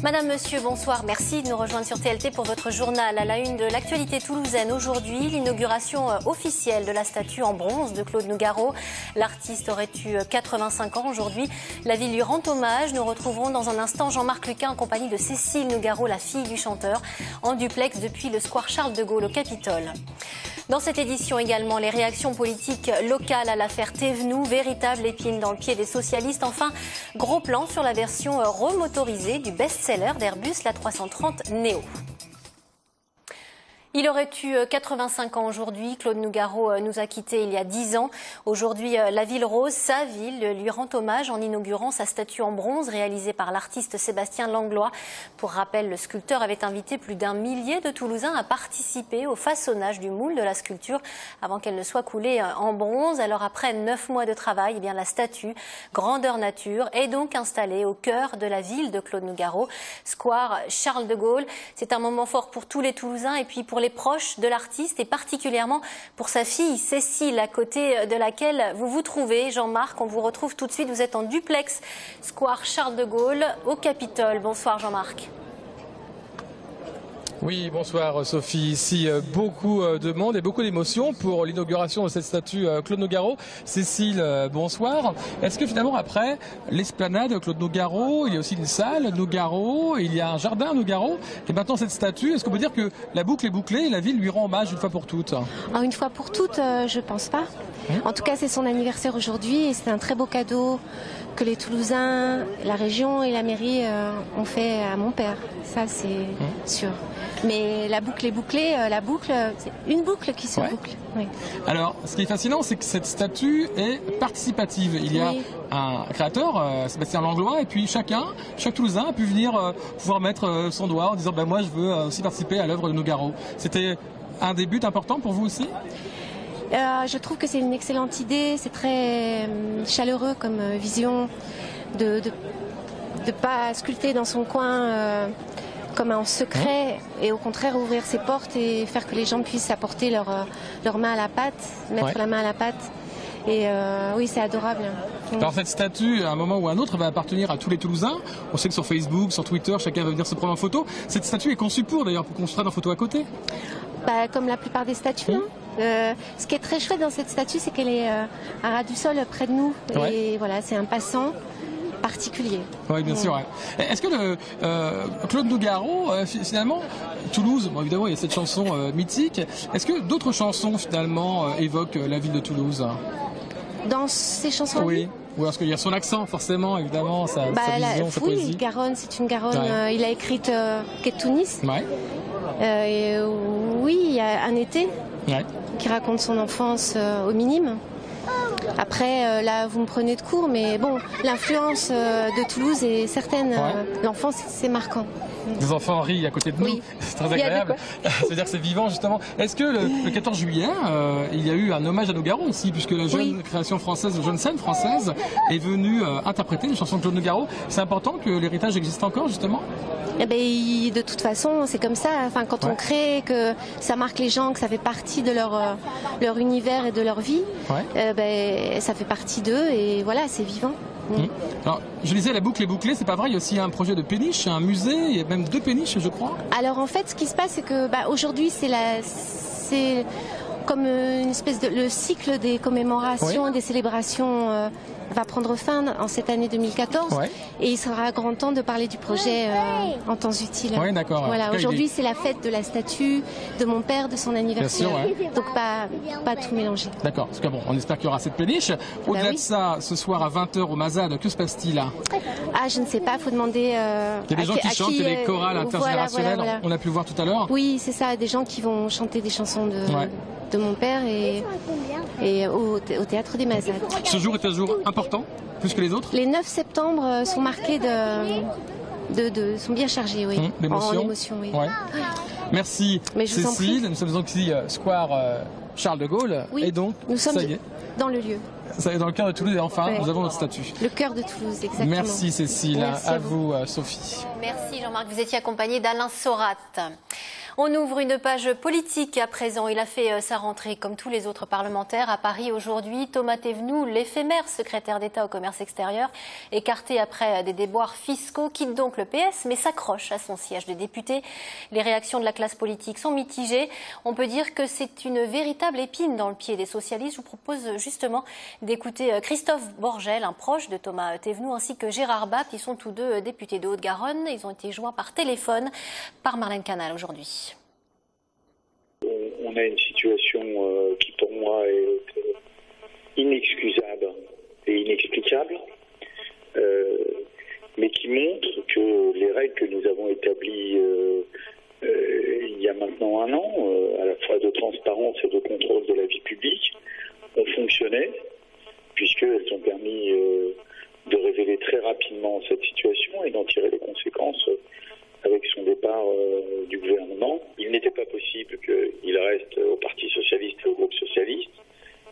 Madame, monsieur, bonsoir. Merci de nous rejoindre sur TLT pour votre journal. À la une de l'actualité toulousaine aujourd'hui, l'inauguration officielle de la statue en bronze de Claude Nougaro. L'artiste aurait eu 85 ans aujourd'hui. La ville lui rend hommage. Nous retrouverons dans un instant Jean-Marc Lucas en compagnie de Cécile Nougaro, la fille du chanteur, en duplex depuis le square Charles de Gaulle au Capitole. Dans cette édition également, les réactions politiques locales à l'affaire Thévenoud, véritable épine dans le pied des socialistes. Enfin, gros plan sur la version remotorisée du best-seller d'Airbus, la 330 Neo. Il aurait eu 85 ans aujourd'hui. Claude Nougaro nous a quittés il y a 10 ans. Aujourd'hui, la ville rose, sa ville, lui rend hommage en inaugurant sa statue en bronze réalisée par l'artiste Sébastien Langlois. Pour rappel, le sculpteur avait invité plus d'1 millier de Toulousains à participer au façonnage du moule de la sculpture avant qu'elle ne soit coulée en bronze. Alors après 9 mois de travail, eh bien, la statue, grandeur nature, est donc installée au cœur de la ville de Claude Nougaro, square Charles de Gaulle. C'est un moment fort pour tous les Toulousains et puis pour les proches de l'artiste et particulièrement pour sa fille Cécile, à côté de laquelle vous vous trouvez. Jean-Marc, on vous retrouve tout de suite. Vous êtes en duplex square Charles de Gaulle au Capitole. Bonsoir Jean-Marc. Oui, bonsoir Sophie. Ici, beaucoup de monde et beaucoup d'émotions pour l'inauguration de cette statue Claude Nougaro. Cécile, bonsoir. Est-ce que finalement, après l'esplanade Claude Nougaro, il y a aussi une salle Nougaro, il y a un jardin Nougaro, et maintenant cette statue, est-ce qu'on peut dire que la boucle est bouclée et la ville lui rend hommage une fois pour toutes? Une fois pour toutes, je pense pas. En tout cas, c'est son anniversaire aujourd'hui et c'est un très beau cadeau que les Toulousains, la région et la mairie ont fait à mon père. Ça, c'est sûr. Mais la boucle est bouclée, c'est une boucle qui se boucle. Oui. Alors, ce qui est fascinant, c'est que cette statue est participative. Il y a un créateur, Sébastien Langlois, et puis chaque Toulousain a pu venir pouvoir mettre son doigt en disant moi je veux aussi participer à l'œuvre de Nougaro. C'était un des buts importants pour vous aussi? Je trouve que c'est une excellente idée, c'est très chaleureux comme vision de pas sculpter dans son coin comme en secret et au contraire ouvrir ses portes et faire que les gens puissent apporter leur main à la pâte, mettre la main à la pâte. Et oui, c'est adorable. Alors cette statue, à un moment ou à un autre, va appartenir à tous les Toulousains. On sait que sur Facebook, sur Twitter, chacun va venir se prendre en photo. Cette statue est conçue pour qu'on se prenne en photo à côté. Comme la plupart des statues. Ce qui est très chouette dans cette statue, c'est qu'elle est à ras du sol près de nous. Et voilà, c'est un passant particulier. Oui, bien sûr. Est-ce que Claude Nougaro, finalement, Toulouse, évidemment, il y a cette chanson mythique. Est-ce que d'autres chansons, finalement, évoquent la ville de Toulouse? Dans ces chansons? Oui. Ou parce qu'il y a son accent, forcément, évidemment, sa vision, sa poésie. Oui, Garonne, c'est une Garonne. Il a écrit Quai Tunis. Oui, il y a Un été qui raconte son enfance au minime. Après, là, vous me prenez de court, mais bon, l'influence de Toulouse est certaine. L'enfance, c'est marquant. Des enfants rient à côté de nous, c'est très agréable. C'est-à-dire que c'est vivant, justement. Est-ce que le 14 juillet, il y a eu un hommage à Nougaro aussi, puisque la jeune création française, la jeune scène française, est venue interpréter les chansons de Claude Nougaro. C'est important que l'héritage existe encore, justement? De toute façon, c'est comme ça. Enfin, quand on crée, que ça marque les gens, que ça fait partie de leur univers et de leur vie, ça fait partie d'eux et voilà, c'est vivant. Alors, je disais, la boucle est bouclée, c'est pas vrai, il y a aussi un projet de péniche, un musée, il y a même 2 péniches, je crois. Alors en fait, ce qui se passe, c'est que aujourd'hui, c'est comme une espèce de le cycle des commémorations, des célébrations va prendre fin en cette année 2014 et il sera grand temps de parler du projet en temps utile. Oui, d'accord. Voilà, aujourd'hui c'est la fête de la statue, de mon père, de son anniversaire. Donc pas tout mélanger. D'accord, parce que bon, on espère qu'il y aura cette péniche. Au-delà de ça, ce soir à 20h au Mazade, que se passe-t-il là? Je ne sais pas, il faut demander. Il y a des gens qui chantent, il y a des chorales intergénérationnelles, on a pu le voir tout à l'heure. Oui, c'est ça, des gens qui vont chanter des chansons de mon père et au théâtre des Mazades. Ce jour est un jour important, plus que les autres? Les 9 septembre sont marqués sont bien chargés, en émotion, Merci Cécile, nous sommes donc ici square Charles de Gaulle et donc nous sommes dans le lieu. Ça est dans le cœur de Toulouse et enfin nous avons notre statue. Le cœur de Toulouse, exactement. Merci Cécile, Merci à vous Sophie. Merci Jean-Marc, vous étiez accompagné d'Alain Sorat. On ouvre une page politique à présent. Il a fait sa rentrée comme tous les autres parlementaires à Paris aujourd'hui. Thomas Thévenoud, l'éphémère secrétaire d'État au commerce extérieur, écarté après des déboires fiscaux, quitte donc le PS mais s'accroche à son siège de député. Les réactions de la classe politique sont mitigées. On peut dire que c'est une véritable épine dans le pied des socialistes. Je vous propose justement d'écouter Christophe Borgel, un proche de Thomas Thévenoud, ainsi que Gérard Bapt. Ils sont tous deux députés de Haute-Garonne. Ils ont été joints par téléphone par Marlène Canal aujourd'hui. On a une situation qui pour moi est inexcusable et inexplicable, mais qui montre que les règles que nous avons établies il y a maintenant un an, à la fois de transparence et de contrôle de la vie publique, ont fonctionné, puisqu'elles ont permis de révéler très rapidement cette situation et d'en tirer les conséquences avec son départ du gouvernement. Il n'était pas possible qu'il reste au Parti socialiste et au groupe socialiste.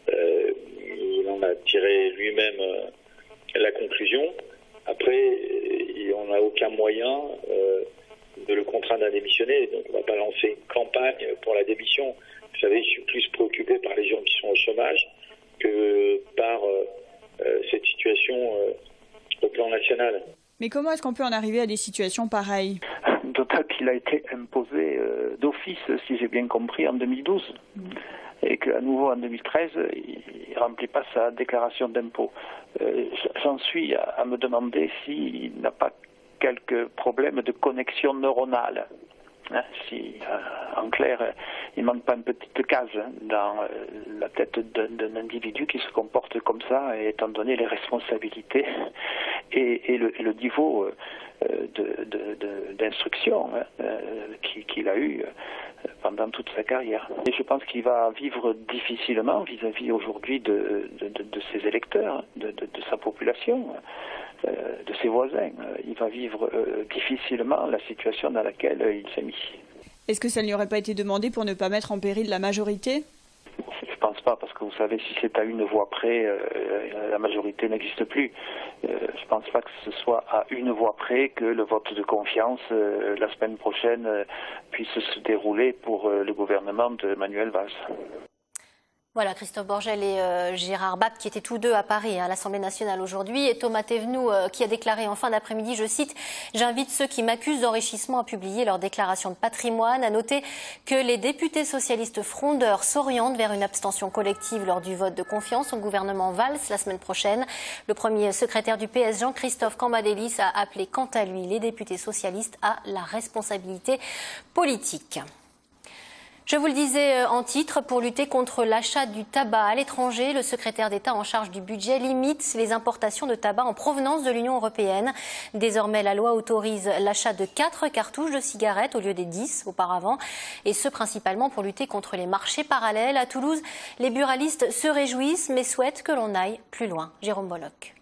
Il en a tiré lui-même la conclusion. Après, on n'a aucun moyen de le contraindre à démissionner. Donc on ne va pas lancer une campagne pour la démission. Vous savez, je suis plus préoccupé par les gens qui sont au chômage que par cette situation au plan national. Mais comment est-ce qu'on peut en arriver à des situations pareilles? D'autant qu'il a été imposé d'office, si j'ai bien compris, en 2012. Et qu'à nouveau en 2013, il ne remplit pas sa déclaration d'impôt. J'en suis à me demander s'il n'a pas quelques problèmes de connexion neuronale. Si, en clair, il ne manque pas une petite case dans la tête d'un individu qui se comporte comme ça, étant donné les responsabilités et le niveau d'instruction qu'il a eu pendant toute sa carrière. Et je pense qu'il va vivre difficilement vis-à-vis aujourd'hui de ses électeurs, de sa population, de ses voisins. Il va vivre difficilement la situation dans laquelle il s'est mis. Est-ce que ça ne lui aurait pas été demandé pour ne pas mettre en péril la majorité? Je ne pense pas, parce que vous savez, si c'est à une voix près, la majorité n'existe plus. Je ne pense pas que ce soit à une voix près que le vote de confiance la semaine prochaine puisse se dérouler pour le gouvernement de Manuel Valls. Voilà, Christophe Borgel et Gérard Bapt qui étaient tous deux à Paris à l'Assemblée nationale aujourd'hui. Et Thomas Thévenoud qui a déclaré en fin d'après-midi, je cite, « J'invite ceux qui m'accusent d'enrichissement à publier leur déclaration de patrimoine. » À noter que les députés socialistes frondeurs s'orientent vers une abstention collective lors du vote de confiance au gouvernement Valls la semaine prochaine. Le premier secrétaire du PS, Jean-Christophe Cambadélis, a appelé quant à lui les députés socialistes à la responsabilité politique. Je vous le disais en titre, pour lutter contre l'achat du tabac à l'étranger, le secrétaire d'État en charge du budget limite les importations de tabac en provenance de l'Union européenne. Désormais, la loi autorise l'achat de 4 cartouches de cigarettes au lieu des 10 auparavant, et ce principalement pour lutter contre les marchés parallèles. À Toulouse, les buralistes se réjouissent mais souhaitent que l'on aille plus loin. Jérôme Bolloc.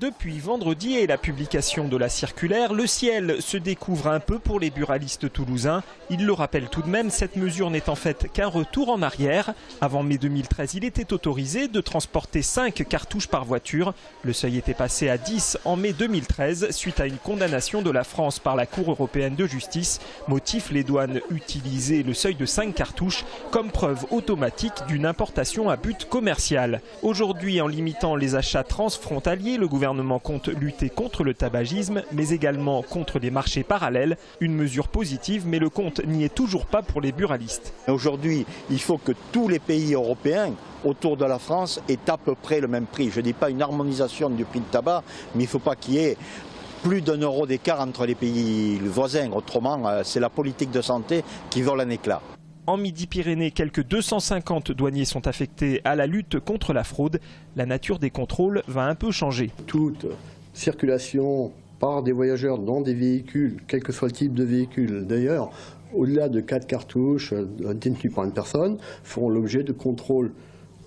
Depuis vendredi et la publication de la circulaire, le ciel se découvre un peu pour les buralistes toulousains. Ils le rappellent tout de même, cette mesure n'est en fait qu'un retour en arrière. Avant mai 2013, il était autorisé de transporter 5 cartouches par voiture. Le seuil était passé à 10 en mai 2013 suite à une condamnation de la France par la Cour européenne de justice. Motif, les douanes utilisaient le seuil de 5 cartouches comme preuve automatique d'une importation à but commercial. Aujourd'hui, en limitant les achats transfrontaliers, le gouvernement compte lutter contre le tabagisme, mais également contre les marchés parallèles. Une mesure positive, mais le compte n'y est toujours pas pour les buralistes. Aujourd'hui, il faut que tous les pays européens autour de la France aient à peu près le même prix. Je ne dis pas une harmonisation du prix de tabac, mais il ne faut pas qu'il y ait plus d'1 euro d'écart entre les pays voisins. Autrement, c'est la politique de santé qui vole un éclat. En Midi-Pyrénées, quelques 250 douaniers sont affectés à la lutte contre la fraude. La nature des contrôles va un peu changer. Toute circulation par des voyageurs dans des véhicules, quel que soit le type de véhicule d'ailleurs, au-delà de 4 cartouches détenues par une personne, feront l'objet de contrôles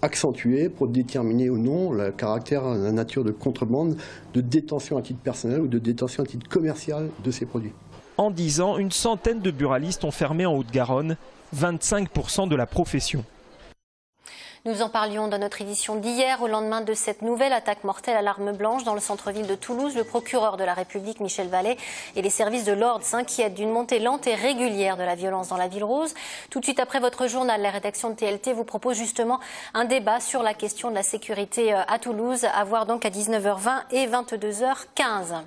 accentués pour déterminer ou non le caractère, la nature de contrebande, de détention à titre personnel ou de détention à titre commercial de ces produits. En 10 ans, une centaine de buralistes ont fermé en Haute-Garonne. 25% de la profession. Nous en parlions dans notre édition d'hier. Au lendemain de cette nouvelle attaque mortelle à l'arme blanche dans le centre-ville de Toulouse, le procureur de la République, Michel Vallet, et les services de l'ordre s'inquiètent d'une montée lente et régulière de la violence dans la ville rose. Tout de suite après votre journal, la rédaction de TLT vous propose justement un débat sur la question de la sécurité à Toulouse, à voir donc à 19h20 et 22h15.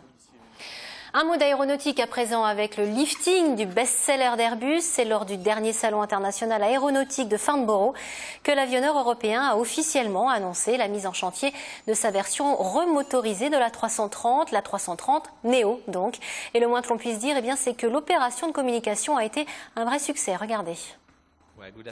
Un mot d'aéronautique à présent avec le lifting du best-seller d'Airbus. C'est lors du dernier salon international aéronautique de Farnborough que l'avionneur européen a officiellement annoncé la mise en chantier de sa version remotorisée de la 330 Neo donc. Et le moins que l'on puisse dire, c'est que l'opération de communication a été un vrai succès. Regardez.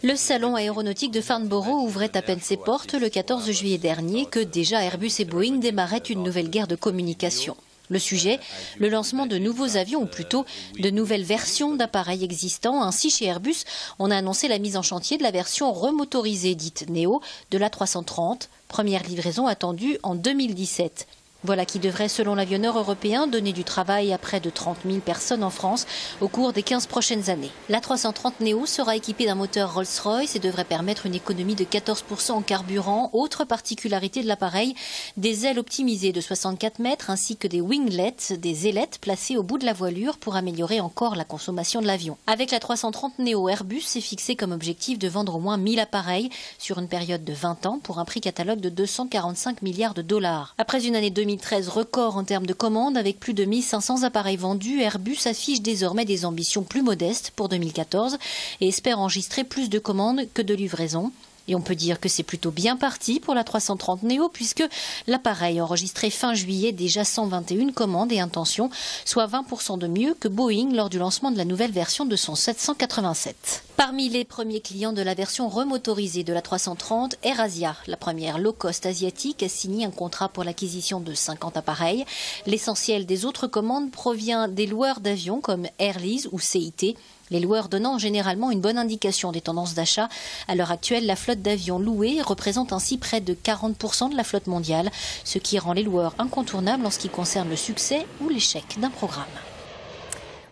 Le salon aéronautique de Farnborough ouvrait à peine ses portes le 14 juillet dernier que déjà Airbus et Boeing démarraient une nouvelle guerre de communication. Le sujet, le lancement de nouveaux avions, ou plutôt de nouvelles versions d'appareils existants. Ainsi, chez Airbus, on a annoncé la mise en chantier de la version remotorisée dite Neo de la 330, première livraison attendue en 2017. Voilà qui devrait, selon l'avionneur européen, donner du travail à près de 30 000 personnes en France au cours des 15 prochaines années. La 330 Neo sera équipée d'un moteur Rolls-Royce et devrait permettre une économie de 14% en carburant. Autre particularité de l'appareil, des ailes optimisées de 64 mètres ainsi que des winglets, des ailettes placées au bout de la voilure pour améliorer encore la consommation de l'avion. Avec la 330 Neo, Airbus s'est fixé comme objectif de vendre au moins 1000 appareils sur une période de 20 ans pour un prix catalogue de 245 milliards de dollars. Après une année 2013 record en termes de commandes avec plus de 1500 appareils vendus, Airbus affiche désormais des ambitions plus modestes pour 2014 et espère enregistrer plus de commandes que de livraisons. Et on peut dire que c'est plutôt bien parti pour la 330 Neo puisque l'appareil a enregistré fin juillet déjà 121 commandes et intentions, soit 20% de mieux que Boeing lors du lancement de la nouvelle version de son 787. Parmi les premiers clients de la version remotorisée de la 330, AirAsia, la première low-cost asiatique, a signé un contrat pour l'acquisition de 50 appareils. L'essentiel des autres commandes provient des loueurs d'avions comme Airlease ou CIT. Les loueurs donnant généralement une bonne indication des tendances d'achat. À l'heure actuelle, la flotte d'avions loués représente ainsi près de 40% de la flotte mondiale, ce qui rend les loueurs incontournables en ce qui concerne le succès ou l'échec d'un programme.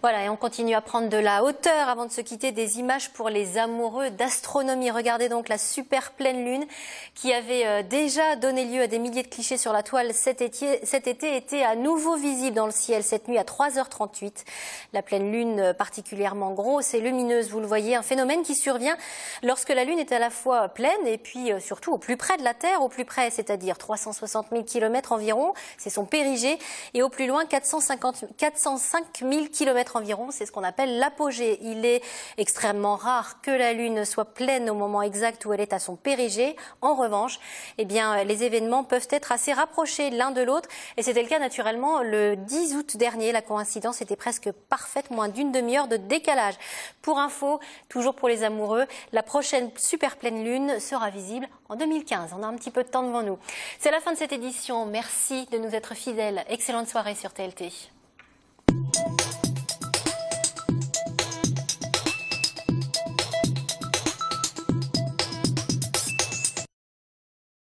Voilà, et on continue à prendre de la hauteur avant de se quitter, des images pour les amoureux d'astronomie. Regardez donc la super pleine lune qui avait déjà donné lieu à des milliers de clichés sur la toile cet été était à nouveau visible dans le ciel cette nuit à 3h38. La pleine lune particulièrement grosse et lumineuse, vous le voyez, un phénomène qui survient lorsque la lune est à la fois pleine et puis surtout au plus près de la Terre, au plus près, c'est-à-dire 360 000 km environ, c'est son périgée, et au plus loin 405 000 km environ, c'est ce qu'on appelle l'apogée. Il est extrêmement rare que la Lune soit pleine au moment exact où elle est à son périgée. En revanche, les événements peuvent être assez rapprochés l'un de l'autre, et c'était le cas naturellement le 10 août dernier. La coïncidence était presque parfaite, moins d'une demi-heure de décalage. Pour info, toujours pour les amoureux, la prochaine super pleine Lune sera visible en 2015. On a un petit peu de temps devant nous. C'est la fin de cette édition. Merci de nous être fidèles. Excellente soirée sur TLT.